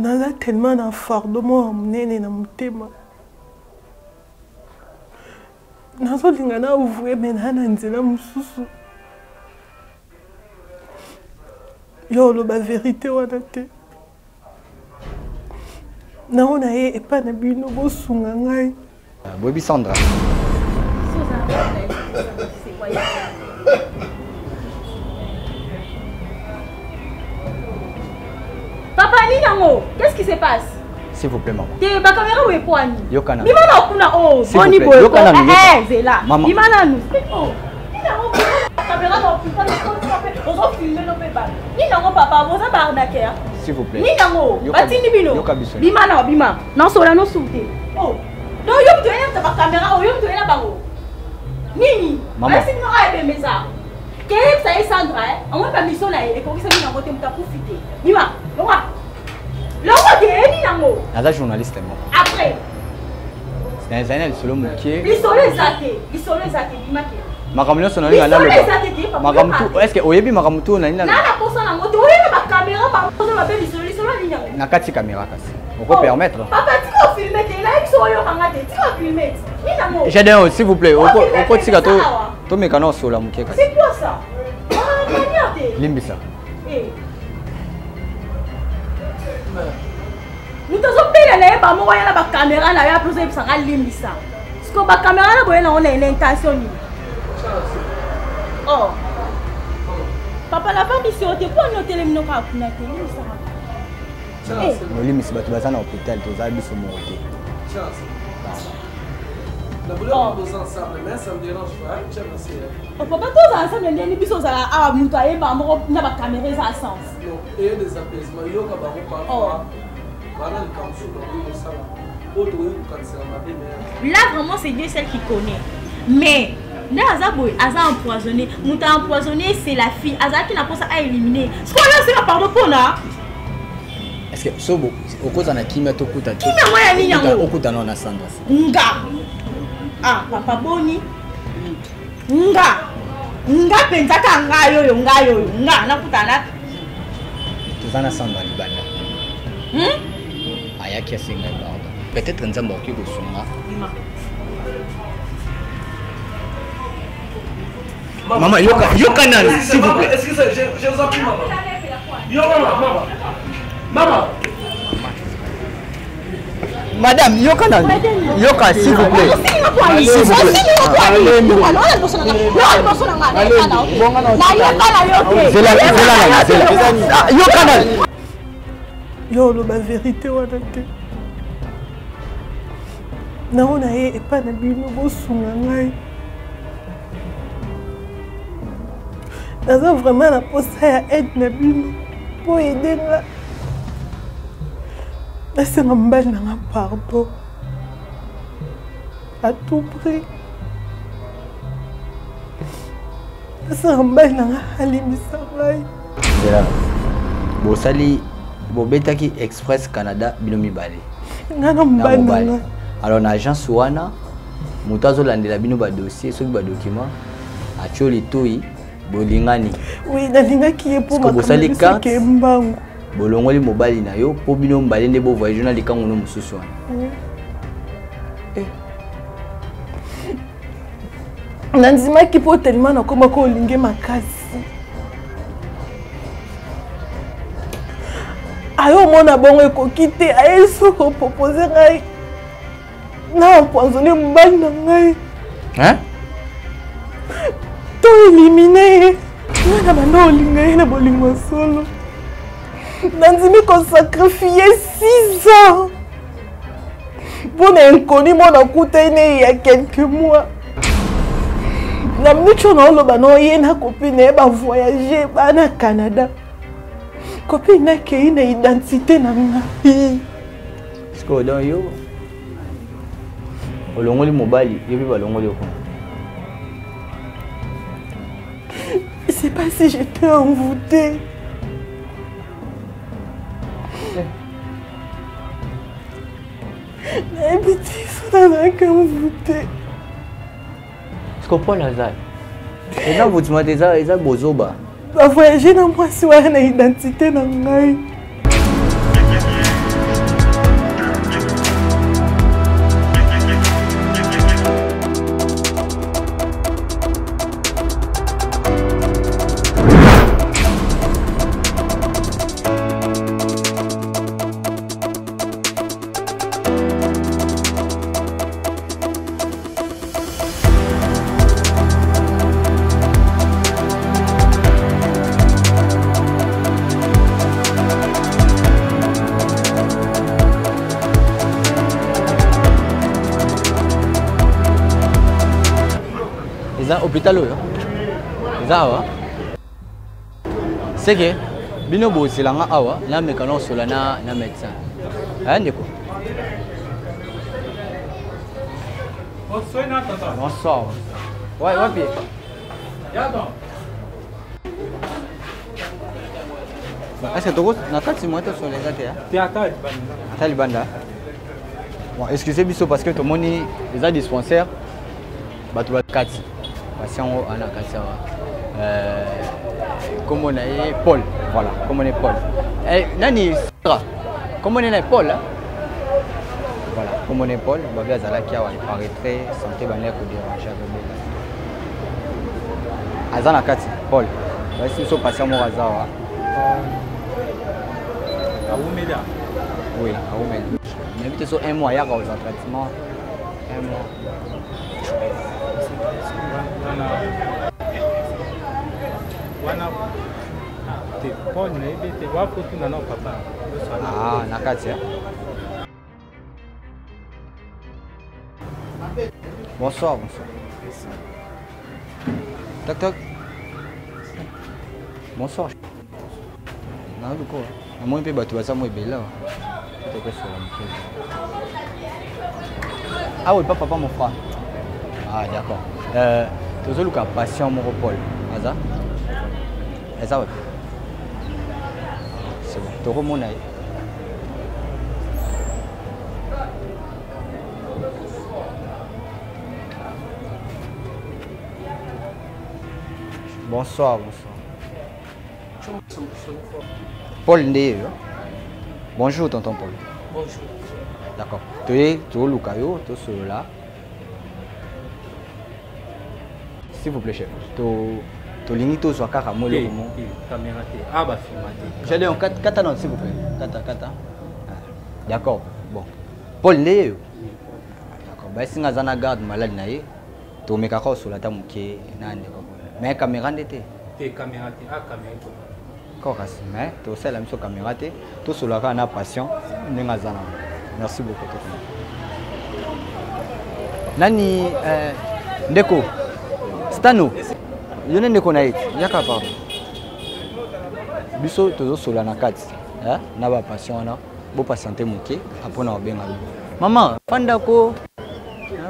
naza tellement na fardeau moko monene na motema nazolinga na ouvre me na nzela mosusu yo oloba vérité wana te nango na ye epa na bino bosunga ngai boyebi Sandra Papa, Ninango, qu'est-ce qui se passe? S'il vous plaît, maman. T'es ma caméra ou est pour Annie? Yokana. Dimana okuna oh, Boni boy. Yokana. Zela. Maman. Dimana nous. Oh. Ninango, caméra dans putain de on va filmer nos bébés. Ninango papa, vous avez arnaqué. S'il vous plaît. Ninango, batini bino. Bimana bima. Non sola no souté. Oh. Donc yo tu es ta caméra, oh yo tu es là bango. Nini. Maman. Est-ce que nous avons aimé ça? Qu'est-ce que ça est Sandra? On va pas mission là et comment ça vient en côté pour profiter. Bima. Loa. Loa de Ninango. Nada journaliste moi. Après. C'est un zénel solo mukié. Isolé zate, bimake. Makamyo sonali ngala lo. Makamtu, est-ce que oyebi makamtu na nina? Na posa na moto, oyebi ba caméra ba posa ba beli isolé Ninango. Na kati caméra kasi. On peut permettre. Papa, tu vas filmer tes likes sur yo kangate, tu vas filmer. Ninango. J'ai d'un s'il vous plaît. Oko tika to mekano sola mukié kasi. C'est quoi ça? Ah, maniate. Limbisa. Eh. Nous t'avons payé les ba mo yana ba caméra na ya plus ça limbisa. Parce que ba caméra na boyena on a une intention. Oh. Papa la femme ici on te quoi noter les minoka kuna te limbisa. No limbisa batu bazana hôpital to za biso mo hotel. La boulot on ensemble mais ça me dérange pas. Tiens merci. On peut pas tous ensemble ndeni biso za a mutu ayeba mo na ba caméra za sens. Non, et des apaisements yo ka ba ko pa. Là vraiment c'est Dieu seul qui connaît. Mais là Aza empoisonné. Mouta empoisonné c'est la fille. Aza qui n'a pas ça à éliminer. Ce qu'on a c'est pardon pour là. Est-ce que sobo au cause na kimia to kuta to. Kimia moya ni yango. Okuta na na Sandra. Nga. Ah papa boni. Nga penza ka ngayo nga na kutana. Tozana Sandra libanda. Ayaki asenga pardon. Peut-être nzamba oki kosunga. Maman, Yokana, s'il vous plaît. Excusez, je vous en prie, maman. Maman. Madame, Yokana, Yoka, s'il vous plaît. S'il vous plaît. Yokana. Yo oloba vérité wana te nango na ye epa na bino bosunga ngai naza vraiment na posa ya aide na bino po aide nga nasenga mobali na nga pardon à tout prix nasenga mobali na nga alimisa ngai bosali bobetaki Express Canada bino mibale ngana mbana alors na agence wana moto azolandela bino ba dossier soki ba document acholi toyi bolingani oui nalingaki ye po bosali carte mbangu bolongoli mobali na yo po bino mbale nde bo voyage na likango no mususu wana nandimaki po tellement nakoma ko olinge makasi ayo mona bongo ekoki te aye soko propose ngai na empoisonné mobali na ngai to élimine ye ngai na banda olinga ye na bolingo solo nandimi kosacrifie 6 ans mpona inconnu mona kutai ne ya quelques mois na minute oyo naoloba na ye na copine ye bavoyage bana Canada copine akei na identité na ngai siko don yo olongoli mobali yo mpe balongoli yo kuna je sais pas si j'étais envoûtée nayebi ti so nazalaki envoûtée siko paul aza eza envoûtement te eza bozoba bavoyage na mwasi wana na identité na ngai Ils ont hôpital là. Ils ont c'est que bino bo c'est là awa na mécano sur na médecin. Hein Nico? Bonsoir. Ouais, ouais, bien. Est-ce que tu as un moto sur les athées? Talibanda. Bon, excusez-moi parce que tout le monde est dispensaire. Bah, tu vas 4. Patient en a 4. Comme on est Paul. Voilà, comme on est Paul. Nani, comme on est Paul. Voilà, comme on est Paul, on va voir qui a un retrait, santé, on est déranger avec nous. Azana 4, Paul. Si vous passez à mon hasard. À Oumeda. Oui, à Oumeda. Mais vite sur un mois, il y a un traitement. Un mois. Ah, Nakatia. Bonsoir, bonsoir. Toc toc. Bonsoir. Non, du coup, moi je peux battre ça, moi je suis là. Ah oui, papa, mon frère. Ah d'accord. Tu as le patient mon Paul. Aza? Aza oui. C'est bon. Tu as mon œil. Bonsoir, bonsoir. Paul Ndé. Bonjour, tonton Paul. Bonjour. D'accord. Tu es au Caillou, tu es là. S'il vous plaît, chef. Tu es sur la caméra. Ah, bah, filmé. J'ai dit en 4 ans, s'il vous plaît. 4 ans. D'accord. Bon. Paul Ndé. D'accord. Bah, si tu as une garde malade, tu mets sur la table. Mais la caméra n'était pas. La caméra n'était pas. Mais tu as la caméra, tu es sur la caméra patient. Merci beaucoup. Nani, Ndeko, Stano, il y a un Ndeko naït, il y a qu'à part. Biso, tu es sur la nakati. Na ba patient, na bo patienter mouké, après na bien allo. Maman, fandako,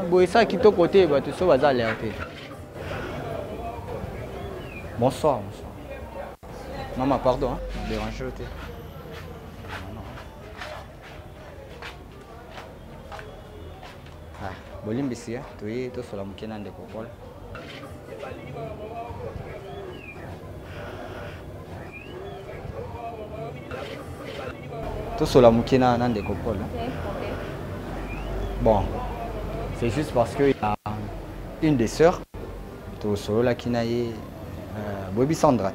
boy ça qui to côté, bah tu sais vas alerter. Bonsoir, bonsoir. Maman, pardon, déranger aussi. Bolimbisi, tu es sur la mouquena de Popol. Tu es sur la mouquena de Popol. Bon, c'est juste parce qu'il y a une des sœurs, tu es sur la qui est Bobby Sandrat.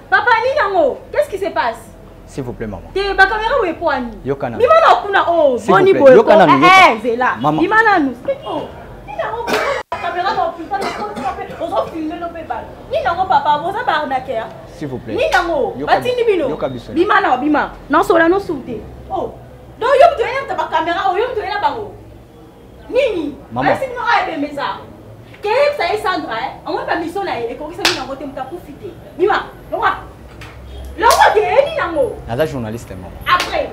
Papa, Ninango, qu'est-ce qui se passe? S'il vous plaît, maman. T'es ma caméra ou est pour Annie? Yokana. Mimana okuna oh, boni boy. Yokana nous. C'est là. Mimana nous. Oh, Ninango, caméra non plus pas de on s'en filmer le bébé. Ninango papa, vous avez arnaqué. S'il vous plaît. Ninango, batini bino. Bimana bima. Non sola no souté. Oh. Donc yom tu es ta caméra ou yom tu es là bango. Nini. Maman. Est-ce que nous avons aimé ça? Qu'est-ce que ça est Sandra? On va pas mission là et qu'on s'est mis dans votre temps pour profiter. Bima, Laura. Laura de Ninango. Nada journaliste maman. Après.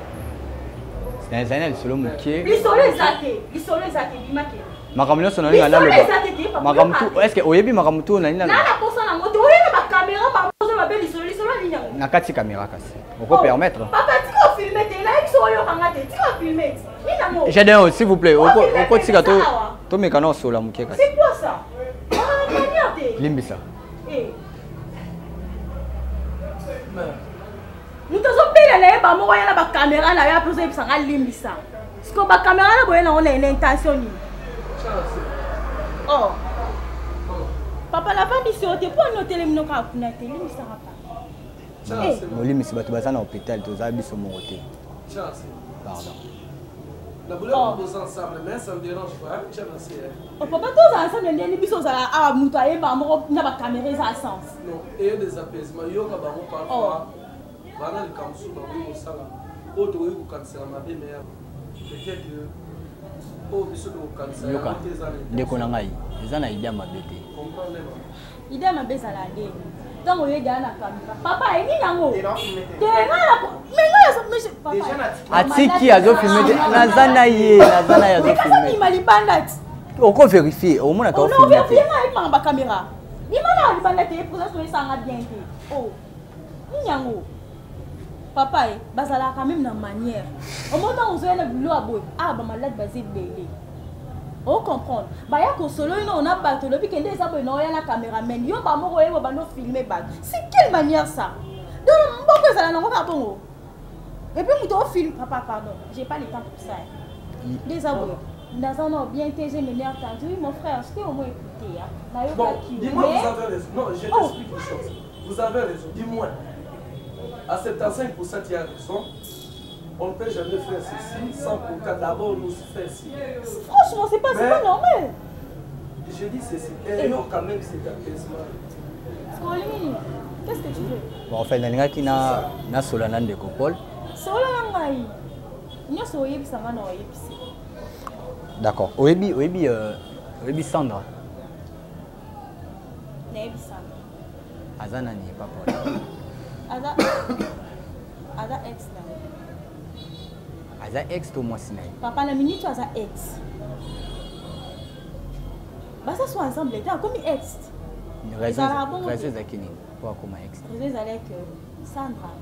C'est un zénel solo mouké. L'isole zate bima ke. Makamino sonali ngala loba. Makamtu est-ce que oyebi makamtu na nina? Na posa na moto oyeba ba caméra ba posa ba beli l'isole Ninango. Na kati caméra kasi. On peut permettre. Papa, tu vas filmer tes là, ils sont yo kangate. Tu vas filmer. Ninango. J'ai dit s'il vous plaît, au tika to mekano sur la mouké kasi. C'est quoi ça? Ah, maniate. Limbisa. Eh. Nous t'avons payé la ba mo ya ba caméra na ya posa ibisanga limbisa. Parce que ba caméra na boyena on a une intention ni. Oh. Papa la femme ici, tu peux noter les minoka à Kunate, lui, ça va pas. Molimi, si tu vas à l'hôpital, tu as sur mon côté. Pardon. La boulot on ensemble, mais ça me dérange pas. Oh, papa, tous ensemble, il y a des bisous à Moutaye, il y a des caméras à sens. Non, et des apaisements, il y a parfois. Voilà le camsou, il y a autre au cancer ma belle-mère. Peut-être oh biso au cancer. Yoka. Ndeko na ngai. Eza na idée ma bete. Comprendre moi. Idée ma belle à ndé. Donc on est dans la caméra. Papa, il y a un mot. Atiki azo filmer nazana ye azo filmer. Il m'a dit bandit. On peut vérifier au moins on filmer. On vérifier avec ma caméra. Il m'a dit bandit pour ça ça bien. Oh. Il y a un mot. Papa, bazala quand même dans manière. Au moment où on a vu l'eau ah bah malade basé bébé. On comprend. Bah ya ko solo on a battu le week-end des abonnés non ya la caméraman. Yo ba mo roye ba no filmer ba. C'est quelle manière ça? Donc pourquoi ça n'a pas bon. Et puis on film papa pardon. J'ai pas le temps pour ça. Les abonnés. Nous avons bien été m'énerve entendu mon frère, est-ce que au moins écouter hein? Bon, dis-moi vous avez raison. Non, je t'explique une chose. Vous avez raison. Dis-moi. À 75% il y a raison. On ne peut jamais faire ceci sans pourtant d'abord nous faire ci. Franchement, c'est pas normal. Je dis ceci. Et non, quand même, c'est apaisement. Qu'est-ce que tu veux? Bon, en fait, il y a Solana de Copol. Solana, il y a Soyebi Samana. D'accord. Oebi Sandra. Nebi Sandra. Azana n'est pas Paul. Ada ex là. Aza ex to moi sinai. Papa la minute aza ex. Bah ça soit ensemble là comme ex. Raison zakini pour comme ex. Raison avec Sandra.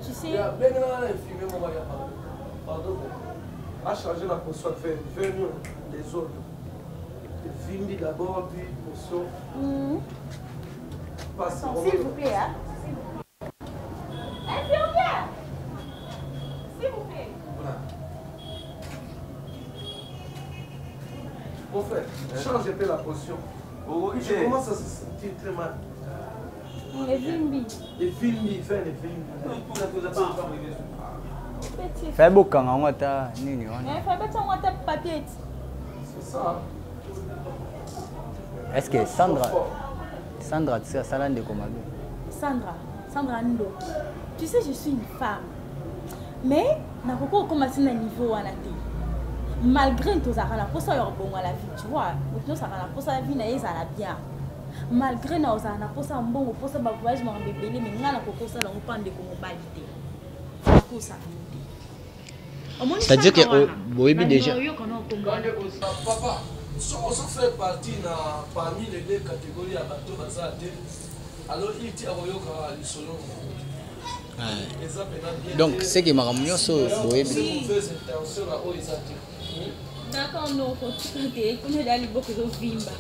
Tu sais. Il y a bien là filmé mon mari pardon. A changé la posture faire venir les autres. Filmer d'abord puis potion. S'il vous plaît hein. Infirmière. S'il vous plaît. Mon frère, change un peu la potion. Je commence à se sentir très mal. Les films. Les films, faire les films. Fais beaucoup quand on a nini on. Fais pas ça on a papier. C'est ça. Est-ce que Sandra tu sais ça de comment? Sandra Ndo. Tu sais je suis une femme. Mais na koko commencer na niveau à la télé. Malgré tout ça na pour ça yo bon à la vie, tu vois. Tout ça na pour ça la vie na ezala bien. Malgré na ça na pour ça bon pour ça ba voyage ma bébé mais ngana koko ça la opande ko mobilité. Pour ça. C'est-à-dire que Boebi déjà. Papa, on se fait partie parmi les deux catégories à bateau bazar. Alors il tient à l'isolo. Donc c'est que ma ramené sur Boebi. D'accord, non, pour tout côté, comme il y a beaucoup de vimba.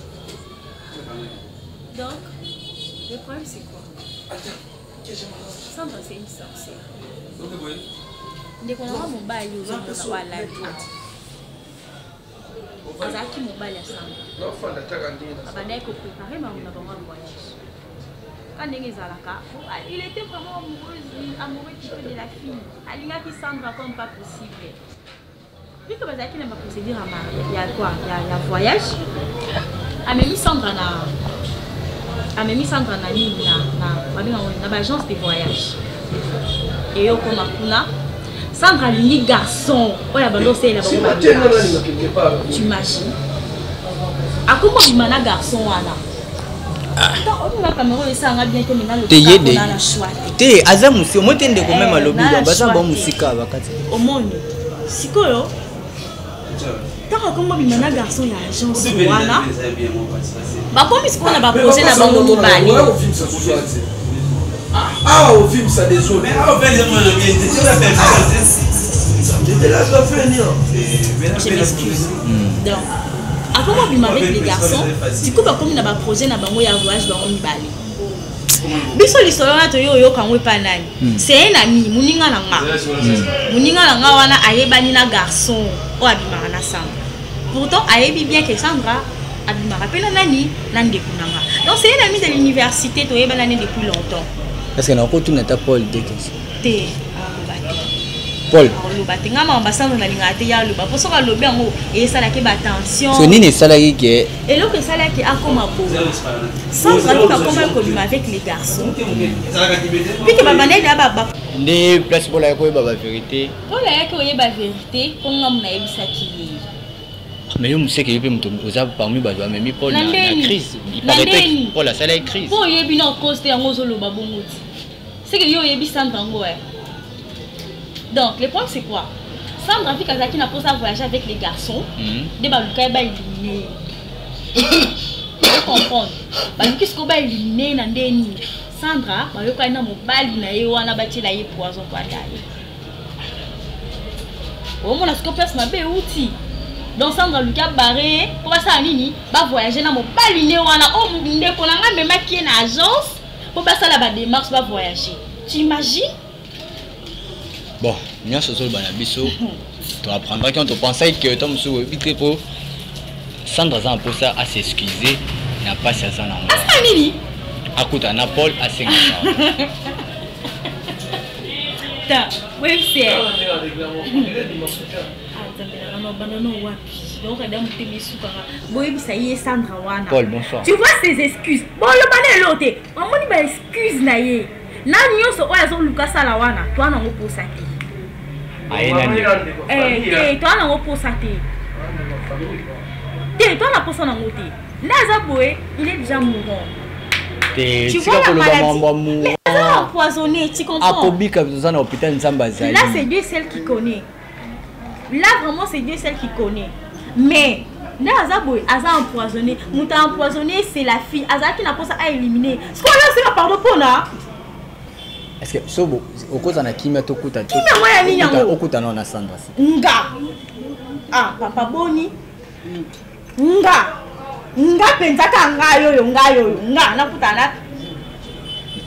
Donc, le problème c'est quoi? Sandra c'est une sorcière. Dès qu'on a mon bail, on va la vie. Azaki mon bail à Sandra. Abandonné pour préparer ma voyage. Quand il était vraiment amoureux de la fille. Alina qui Sandra comme pas possible. Puis que Bazaki n'a pas procédé à mariage. Il y a quoi? Il y a voyage. Amélie Sandra na agence de voyage. Et yo comme Akuna Sandra lingi garçon. Oya bando c'est la bonne. Tu imagines? Akuma bimana garçon wana. On a caméra et ça a bien que maintenant le choix. Té aza musi o motende ko même lobby baza bon musika bakati. Au monde. Sikoyo. Tant comme bimana garçon ya agence wana. Ba comme ce qu'on a ba projet na bango mobali. Ah, au film ça des autres. Mais au fait je m'excuse. Donc, après moi avec les garçons, du coup comme na ba projet na bango ya voyage bango mibali. Biso lisolo na to yo kanwe pa nani. C'est un ami, muninga na nga. Muninga na nga wana ayebani na garçon o abimaka na Sandra. Pourtant ayebi bien que Sandra abimaka pe na nani na ndeko na nga. Donc c'est un ami de l'université to yebana depuis longtemps. Parce que na ko tu n'as pas Paul Dekes. Té Paul. Loba tenga mamba Sandra na linga te ya loba. Pour ça que loba ngo et ça la ke ba attention. So nini salaki ke? Et là que ça la ki akoma bo. Sandra qui va comment communiquer avec les garçons. Puis que baba na baba. Ndi place pour la ko baba vérité. Pour la ko yeba vérité, ko ngam na yebisa ki. Mais vous savez que vous avez parmi les même Paul dans la crise. Il paraît que Paul a ça la crise. Pour y bien en cause de en solo babongo. C'est que yo yebi Sandra ngo ouais. Donc le point c'est quoi? Sandra fi Kazaki n'a pas ça voyager avec les garçons. De baluka ba éliminer. Vous comprendre. Baluki ce ko ba éliminer na ndeni. Sandra ba yo ka na mobali na ye wana ba tela ye poison kwa taye. Au moins la scopes ma be outil. Donc Sandra Lucas barré pour ça nini va voyager dans mon baliné wana o ndeko na nga même qui est na agence pour ça la ba démarche va voyager. Tu imagines? Bon, nous sommes sur le banabiso. Tu apprendras quand tu pensais que Tom sou vite pour Sandra a pour ça à s'excuser, n'a pas ça en moi. Ah nini? Akuta na Paul à 5 ans. Ta, oui c'est. Paul, bonsoir. Tu vois ces excuses. Bon, le balai l'autre. On m'a dit bah excuse na ye. Na nyo so oya zo Lucas la wana. Toi na ngo posa te. Toi na ngo posa te. Toi na posa na ngo te. Là Zaboé, il est déjà mourant. Tu vois la maladie. Mais ça a empoisonné, tu comprends? Là c'est Dieu seul qui connaît. Là vraiment c'est Dieu seul qui connaît. Mais là Azaboy, Aza empoisonné. Mouta empoisonné c'est la fille. Aza qui n'a pas ça à éliminer. Ce qu'on a c'est la pardon pour là. Est-ce que Sobo, au cause on a qui met au coup à tout. Au coup à non à Sandra. Nga. Ah papa Boni. Nga pensaka nga yo nga na kutana.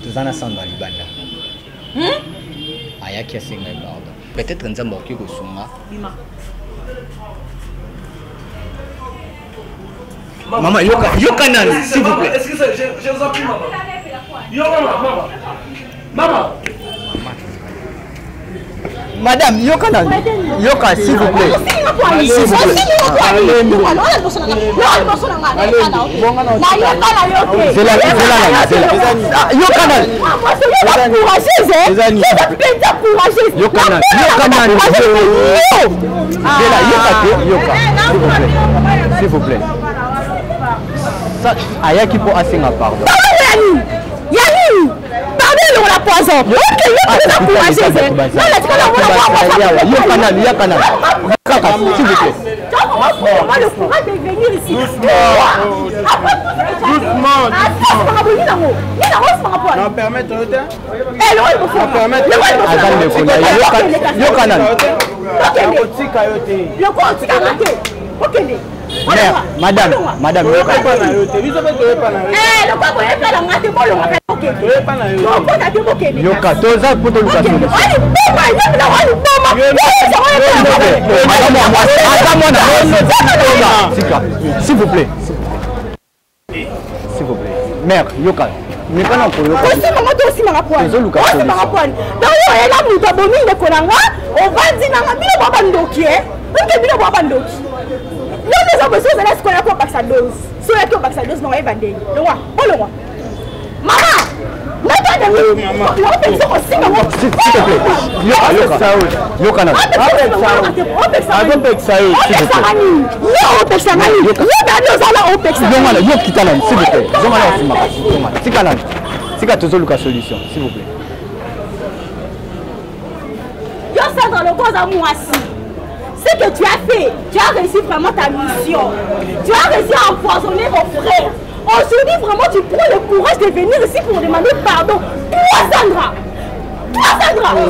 Tuzana Sandra libanda. Aya qui a singa pardon. Peut-être un zamba qui kosunga. Maman, yokanan, s'il vous plaît. Excusez, je vous en prie, maman. Maman. Madame, yokanan. Yoka, s'il vous plaît. S'il vous plaît. S'il vous plaît. Ça, aya qui peut assenga pardon. Yanni, pardon la poison. Ok, s'il vous plaît. Madame, Yoka, toza pour le s'il vous plaît. S'il vous plaît. Mère, Yoka. Mais pas non pour Yoka. Aussi, maman, toi aussi, ma pointe. Aussi, ma pointe. Donc, elle a mis ta bonne de Konanga. On va dire, on va dire, ok, non, nous avons besoin de la scola pour passer dose. Si on a passer dose, on va vendre. Le roi, oh le roi. Maman, ce que tu as fait, tu as réussi vraiment ta mission. Tu as réussi à empoisonner mon frère. Aujourd'hui, vraiment, tu prends le courage de venir ici pour demander pardon. Toi, Sandra.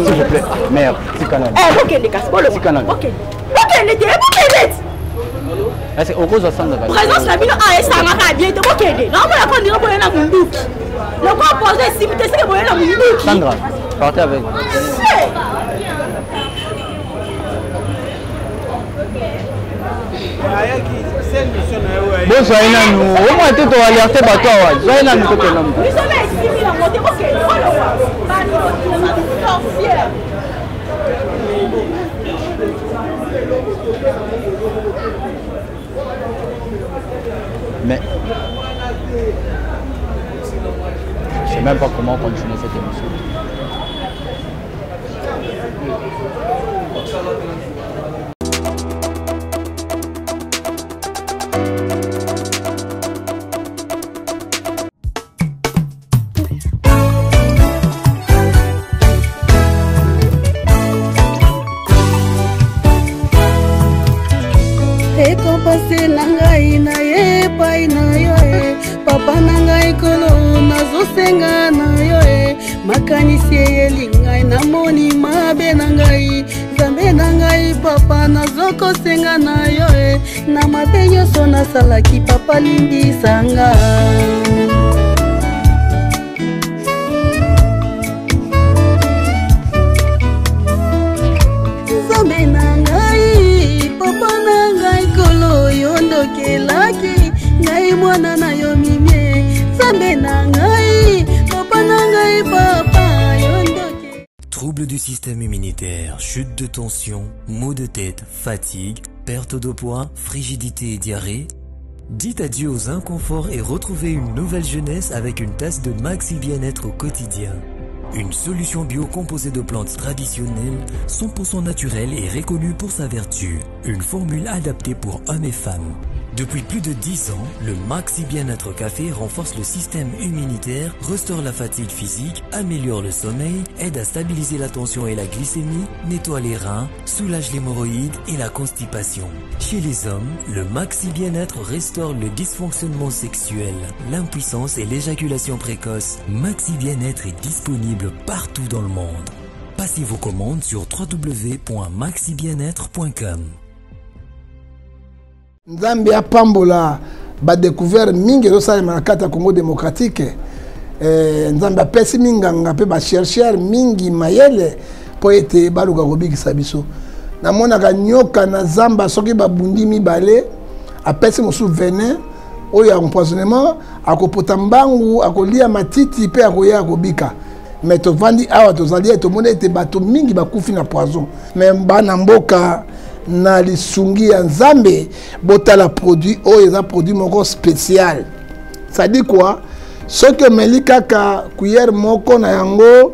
S'il vous plaît. Mère, c'est canal. Ok, les gars, c'est canal. Ok, les gars, est-ce que au cause de Sandra? Présence la vie, ça m'a bien. Ok, non, mais on dirait que vous avez un bouc. Le corps posé ici, mais c'est que vous avez un bouc. Sandra, partez avec. Bon, soyez là, nous. Au moins, tu dois alerter bateau. Soyez là, nous. Nous sommes ici, on monte. Ok, Mais je sais même pas comment continuer cette émission. Ekopase nangai na ye pai na yo e papa nangai kolo nazosenga na yo e makanisi elingai namoni mabe nangai zambe nangai papa nazokosenga na yo e na mabe nyonso nasalaki papa limbisanga zambe nangai papa nangai kolo yondokelaki ngai mwana na yo mimie zambe nangai papa nangai papa yondoke. Troubles du système immunitaire, chute de tension, maux de tête, fatigue, perte de poids, frigidité et diarrhée. Dites adieu aux inconforts et retrouvez une nouvelle jeunesse avec une tasse de Maxi Bien-être au quotidien. Une solution bio composée de plantes traditionnelles, 100% naturelle et reconnue pour sa vertu. Une formule adaptée pour hommes et femmes. Depuis plus de 10 ans, le Maxi Bien-être Café renforce le système immunitaire, restaure la fatigue physique, améliore le sommeil, aide à stabiliser la tension et la glycémie, nettoie les reins, soulage l'hémorroïde et la constipation. Chez les hommes, le Maxi Bien-être restaure le dysfonctionnement sexuel, l'impuissance et l'éjaculation précoce. Maxi Bien-être est disponible partout dans le monde. Passez vos commandes sur www.maxibienetre.com. Nzambe apambola ba découvert mingi zo salema na kata Congo démocratique. Nzambe apesi minganga pe ba chercheur mingi mayele po ete baluka kobikisa biso. Namona ka nyoka na zamba soki babundi mibale apesi mosu venin oyo empoisonnement akopota mbangu akolia matiti pe akoya kobika. Mais tovandi awa tozali tomona ete bato mingi bakufi na poison. Mais bana mboka na lisungi ya Nzambe botala produit oyo eza produit moko spécial. Ça dit quoi? Ce que meli kaka cuillère moko na yango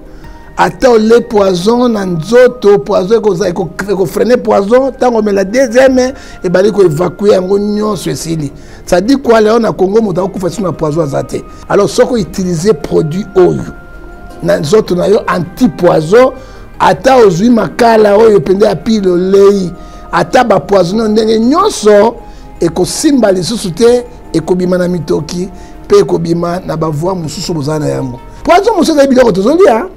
ata le poison na nzoto poison ko freiner poison tango me la deuxième et bali ko évacuer yango nyonso esili. Ça dit quoi léon na Congo moto akufa sur na poison azate. Alors soko utiliser produit oyo na nzoto na yo anti poison ata ozui makala oyo pende ya pilo lei ata ba poison ndenge nyonso ekosimba lisusu te ekobima na mitoki pe ekobima na bavoi mosusu bozana yango poison mosusu biloko tozolia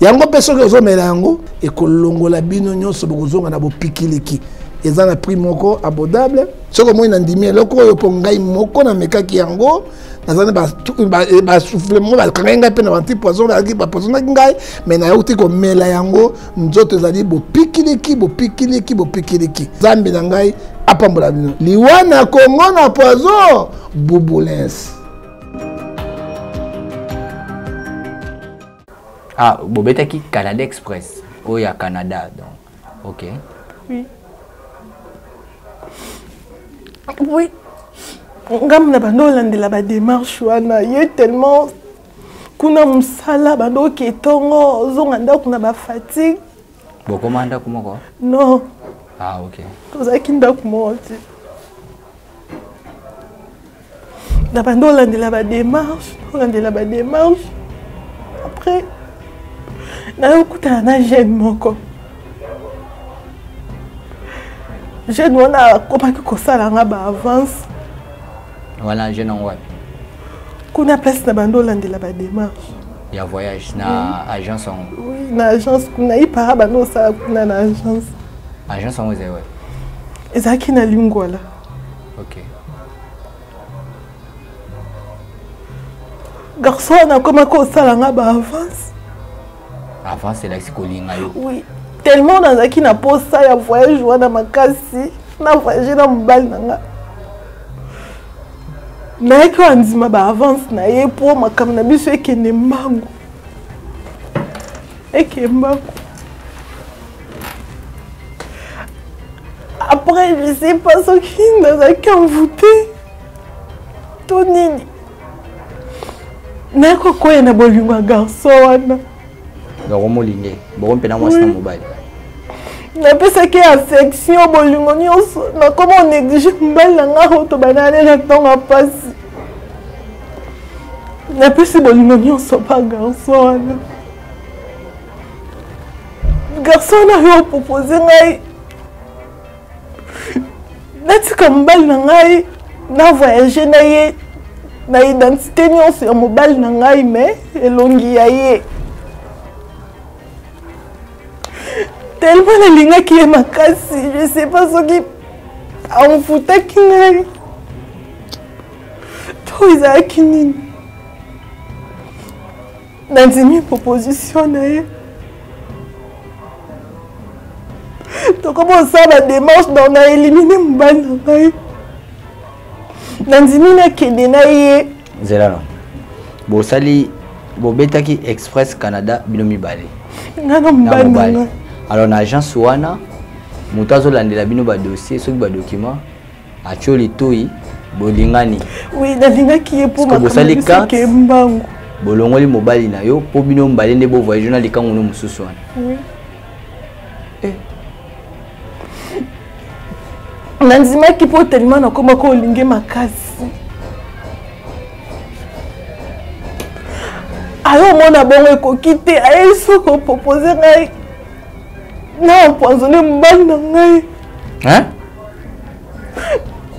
yango pe soki ozomela yango ekolongola bino nyonso bokozonga na bopikiliki eza na prix moko abordable soko moi na ndimi eloko oyo po ngai moko na mekaki yango nazana ba souffle mo ba kanga pe na anti poison ba poison ngai mais na yote ko mela yango nzoto ezali bopikiliki Zambi na ngai apambola bino liwana Congo na poison bubulens. Ah, bobetaki Canada Express ou ya Canada donc. OK. Oui. Oui. Ngam na bando landela ba démarche wana ye tellement kuna musala bando ketongo zonga kuna ba fatigue. Bokomanda kumoko? Non. Ah, OK. Kozaki ndaku moti. Na bando landela ba démarche. Après na yokuta na jeune moko. Jeune wana komaki kosala nga ba avance. Voilà, jeune en wapi? Kuna place na bando landela ba démarche. Ya voyage na agence en. Oui, na agence kuna ipara bando sala kuna na agence. Agence en ouais. Ezaki na Lingwala. OK. Garçon na komaki kosala nga ba avance. Avant c'est là sikolinga yo. Oui, tellement nazaki na posa ya voyage wana makasi na voyage na mobali nanga. Na ko andima ba avance na ye po makam na biso ekende mbangu. Ekembangu. Après je sais pas ce qui nazaki envoûté. to nini nakokoya na bolingo ya garçon wana nakomolinge bokompena mwasi na mobali napesaki affection bolingo nyonso nakoma onéglige mobali na nga oyo tobanane na ntongo ya mpasi napesi bolingo nyonso pa garçon wana garçon wana oyo opropose ngai natika mobali na ngai na voyage na ye na identité nyonso ya mobali na ngai me elongi ya ye tellement nalingaki ye makasi je sais pas soki amfutaki ngai to ezalaki nini nandimi proposition na ye tokoma osala badémarche donc na élimine mobali na ngai nandimi nakende na ye nzela no bosali bobetaki express Canada bino mibale nga na mobali na ngai alors na agence wana moto azolandela bino badossier soki badocument atio litoi bolingani oui nalingaki ye mpo bosali carte mbangu bolongoli mobali na yo mpo bino mbale nde bovoyage na likango no mosusu wana nandimaki mpo tellement nakomaka olinge makasi ayo omona bongo ekoki te aye soki opropose ngai na empoisonne mobali na ngai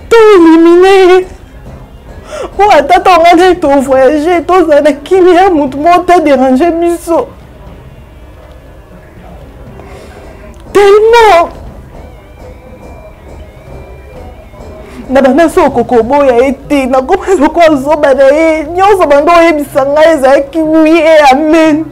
to élimine ye po ata tonga nde tovoyage tozala na kimi ya motu moko ta dérange biso tellement na banda so okokoboya ye te nakoma eloko azoba na ye nyonso bando oyebisa ngai ezalaki wie amen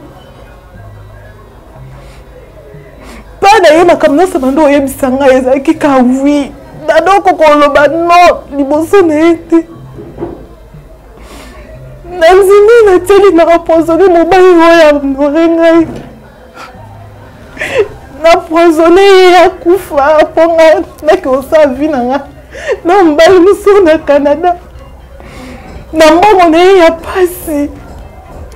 mpa na ye makambo nyonso bando oyebisa ngai ezalaki ka wi nado okokoloba no liboso na ye te nanzimi natieli na rapoisonne mobali oyo amnore ngai napoisonne ye akufa mpo ngai naki osala vi na ngai na mobali mosusu na Canada na mbongo na ye ya pasi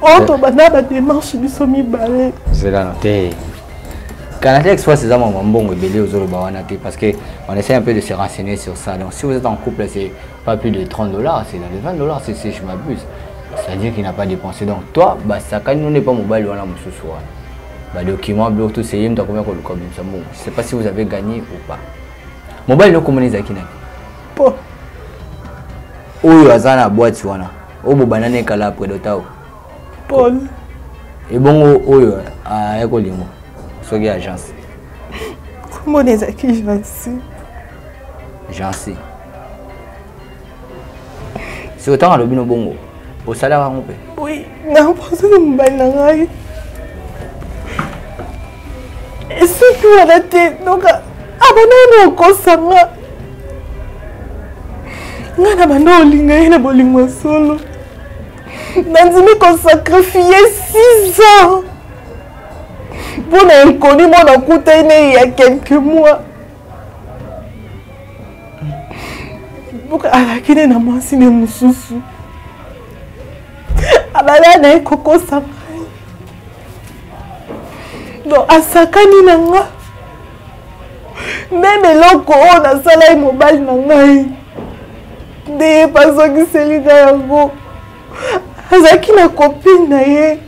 oyo tobanda badémarche biso mibale zela no te Canada Express eza mama mbongo ebele ozoloba wana te parce que on essaie un peu de se renseigner sur ça donc si vous êtes en couple c'est pas plus de $30 c'est dans les $20 si je m'abuse c'est-à-dire qu'il n'a pas dépensé donc toi basakani n'est pas mobile wana mosusu wana badocument bio tout c'est yim takomia koluka bimisa mbongo je sais pas si vous avez gagné ou pas mobile nokomona ezalaki nani po oyo aza na boîte wana oyo bobanana ekala après dotao Paul ebongo oyo aya kolingo soki agence komona ezalaki Jansi si otanga alobi no bongo osala yango mpe oui naposana mobali na ngai esoki wana te donc abanani okosanga nga na banda olinga ye na bolingo ya solo nandimi kosakrifie 6 ans mpo na inconnu mo nakutani ne ya quelques mois alaki ne na mwasi ne mosusu abala na ye kokosa ngai donc asakani na nga meme eloko oyo nasala ye mobali na ngai nde ye pasokiseli na yango azalaki na copine na ye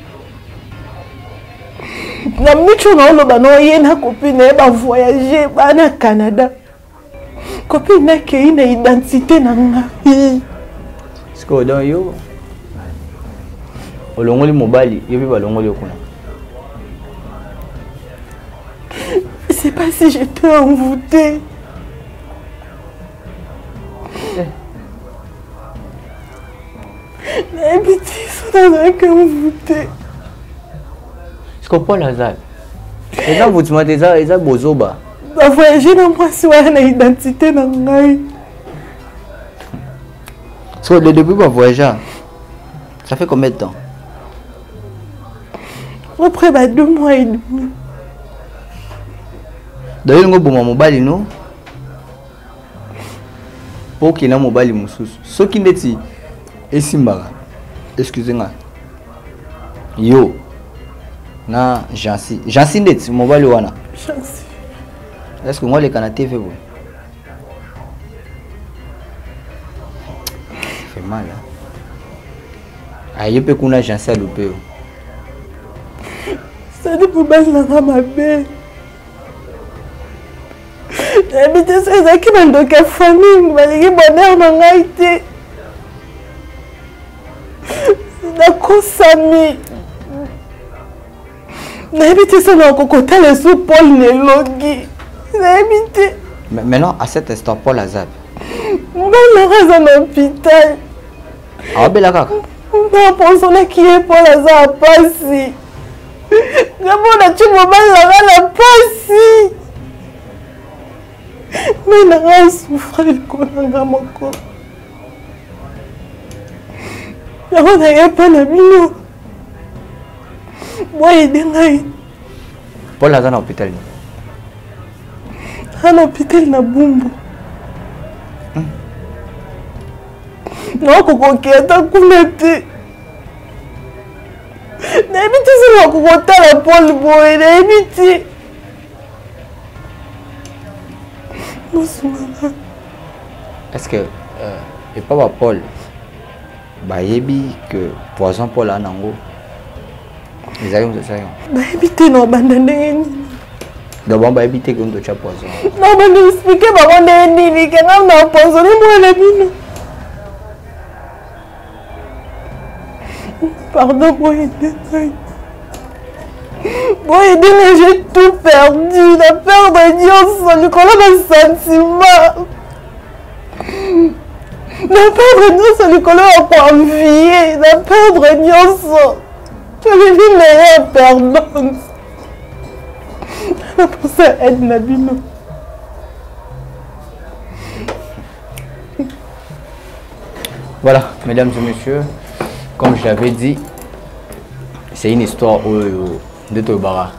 na micho na oloba no ye na copine na ye bavoyage bana Canada copine nakei na identité na ngai siko don yo olongoli mobali yo mpe balongoli yo kuna je sais pas si j'étais envoûtée nayebi ti so nazalaki envoûtée siko Paul aza eza mvutima te eza bozoba bavoyage na mwasi wana na identité na ngai so depuis bavoyage ça fait combien de temps après 2 mois et demi d'ailleurs ngo boma mobali no po kina mobali mosusu soki ndeti Esimbara. Excusez-moi. Yo. Na Jansi. Jansi net mobile wana. Jansi. Est-ce que moi les Canadiens fait bon? Ça fait mal. Ah, il peut qu'on a Jansi à loupé. Ça dit pour battre la ma belle. J'habite sur les acquis de la famille, malgré bonheur dans l'haïti. D'accord, Samy. J'habite sur le cocotin, le sous-Paul Nélogi. J'habite. Maintenant, à cet instant, Paul Azab. Je suis en hôpital. Ah, ben la caca. Non, pour son qui est Paul Azab, pas si. D'abord, tu m'as mal pas. Mais n'a souffrir qu'on a mon corps. On n'a pas de mino. Moi, il est Paul Azab à l'hôpital. À l'hôpital, na Bumbu. Non, qu'on qui est en coulette. N'habite sur le côté la Paul Boy, n'habite. Est-ce que et pas Paul bah yebi que poison Paul a nango les aïeux de ça bah éviter non bandane d'abord bah éviter que nous tu as poison non bah nous expliquer bah on est ni que on a poisonné moi la mine pardon boy boy j'ai tout perdu la peur de Dieu le colère de sentiment. La perdre nyonso likolo ya koenvier, la perdre nyonso. Tolingi na ye pardon. Na posa aide na bino. Voilà, mesdames et messieurs, comme je l'avais dit, c'est une histoire de Tobara.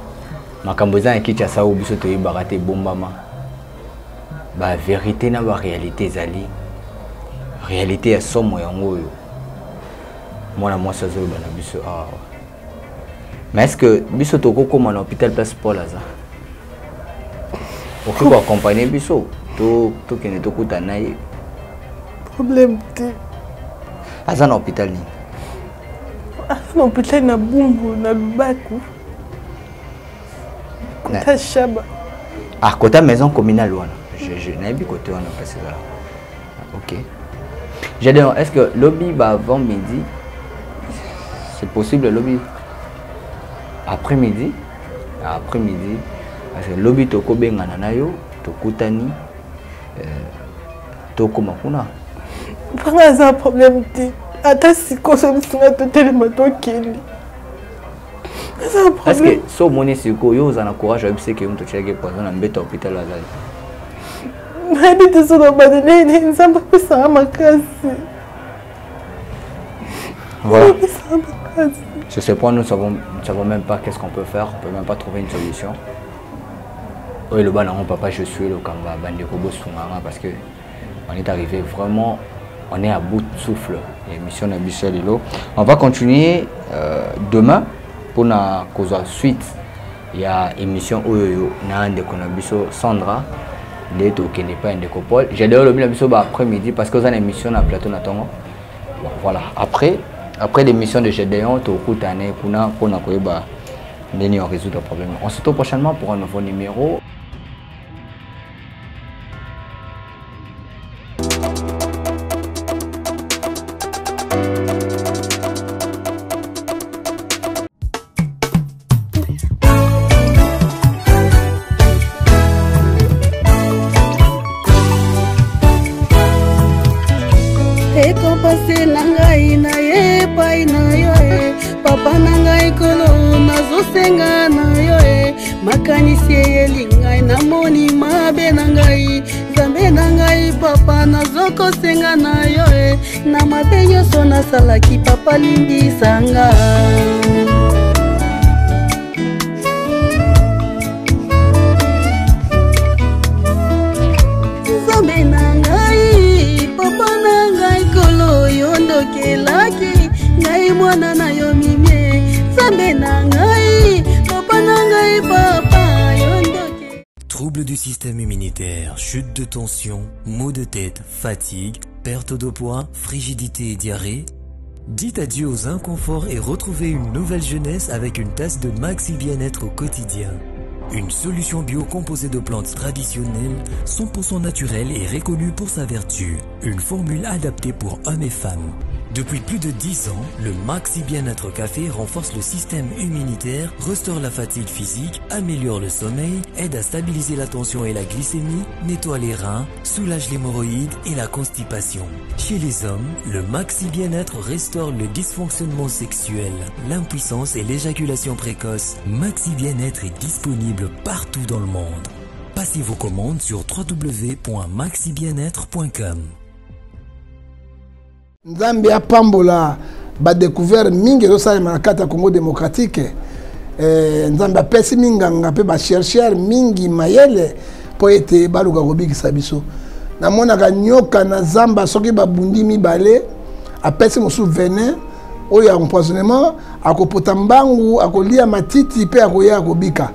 Makamboza qui t'a ça au biso to ibarate bombama. Ba vérité na ba réalité zali. Réalité ya somo ya ngoyo. Mwana mwasa zo bana biso ah. Mais est-ce que biso to koko na hôpital place Paul Aza? Pour que accompagner biso to kene to kuta naye. Problème te. Aza na hôpital ni. Na hôpital na Bumbu na Lubaku. Kota Shaba. Ah, côté maison communale wana. Je n'ai pas côté wana parce que là. OK. J'ai dit est-ce que lobby va avant midi? C'est possible lobby après-midi? Après-midi parce que lobby toko bengana na yo tokutani toko makuna. Pas un problème te. Ata siko so bisinga to telema to keli. Est-ce que so moni siko yo za na courage abise ke mtu chege poison na mbeta hôpital azali? Habite sur le bas de l'aine, nous sommes pas ça à ma casse. Voilà. Sur ce point, nous ne savons même pas qu'est-ce qu'on peut faire, on ne peut même pas trouver une solution. Oui, le ban, papa, je suis le Kamba, Bandekobo Soumara, parce que on est arrivé vraiment, on est à bout de souffle. L'émission de Michel Lilo. On va continuer demain pour la suite. Il y a émission Oyoyo, Nande Konabiso, Sandra. Qui n'est pas un décopole. J'ai d'ailleurs le bilan après-midi parce que vous avez une émission à plateau Natongo. Bon, voilà. Après l'émission de Gédéon, tu as pour résoudre le problème. On se retrouve prochainement pour un nouveau numéro. Ekopase na ngai na ye pai na yo papa na ngai kolo nazosenga na yo makanisi eyeli ngai namoni mabe na ngai Nzambe na ngai papa nazokosenga na yo na mabe nyonso nasalaki papa limbisanga. Nzambe na ngai papa na ngai kolo yondokela nzambe na ngai papa na ngai papa yondoke. Troubles du système immunitaire, chute de tension, maux de tête, fatigue, perte de poids, frigidité et diarrhée. Dites adieu aux inconforts et retrouvez une nouvelle jeunesse avec une tasse de Maxi Bien-être au quotidien. Une solution bio composée de plantes traditionnelles, 100% naturelle et reconnue pour sa vertu. Une formule adaptée pour hommes et femmes. Depuis plus de 10 ans, le Maxi Bien-être Café renforce le système immunitaire, restaure la fatigue physique, améliore le sommeil, aide à stabiliser la tension et la glycémie, nettoie les reins, soulage l'hémorroïde et la constipation. Chez les hommes, le Maxi Bien-être restaure le dysfonctionnement sexuel, l'impuissance et l'éjaculation précoce. Maxi Bien-être est disponible partout dans le monde. Passez vos commandes sur www.maxibienetre.com. Nzambe apambola ba découvert mingi ezosalema na kati ya Congo démocratique. Nzambe apesi minganga pe ba chercheur mingi mayele po ete baluka kobikisa biso. Namonaka nyoka na zamba soki babundi mibale apesi mosu venin oyo ya empoisonnement akopota mbangu akolia matiti pe akoya akobika.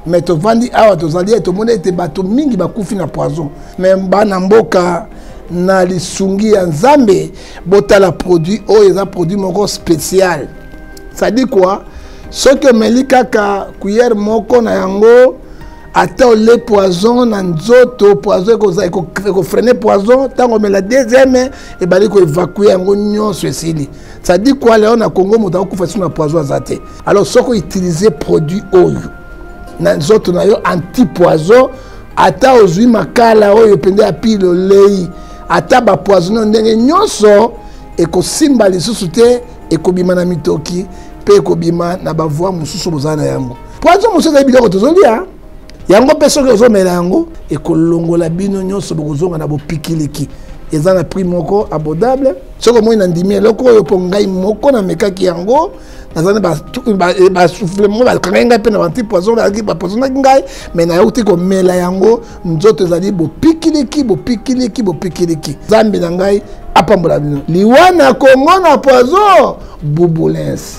Mais tovandi awa tozali etomona ete bato mingi bakufi na poison. Mais bana mboka na lisungi ya nzambe botala produit oyo eza produit moko spécial. Ça dit quoi? Ce que meli kaka cuillère moko na yango ata le poison na nzoto poison ko freiner poison tango me la deuxième et bali ko évacuer yango nyonso esili. Ça dit quoi là na Congo moto akufa sur na poison azate. Alors soko utiliser produit oyo na nzoto na yo anti poison ata ozui makala oyo pende ya pilo lei ata ba poison ndenge nyonso ekosimba lisusu te ekobima na mitoki pe ekobima na bavoi mosusu bozana yango poison mosusu ezali biloko tozolia yango mpe soki ozomela yango ekolongola bino nyonso bokozonga na bopikiliki eza na prix moko abordable soki omoi na ndimi eloko oyo mpo ngai moko namekaki yango nazali basouffle moko bakangai ngai mpe na bantipoison bapoisonaki ngai mai nayauti komela yango nzoto ezali bopikiliki nzambe na ngai apambola bino liwa na Congo na poison bubulens.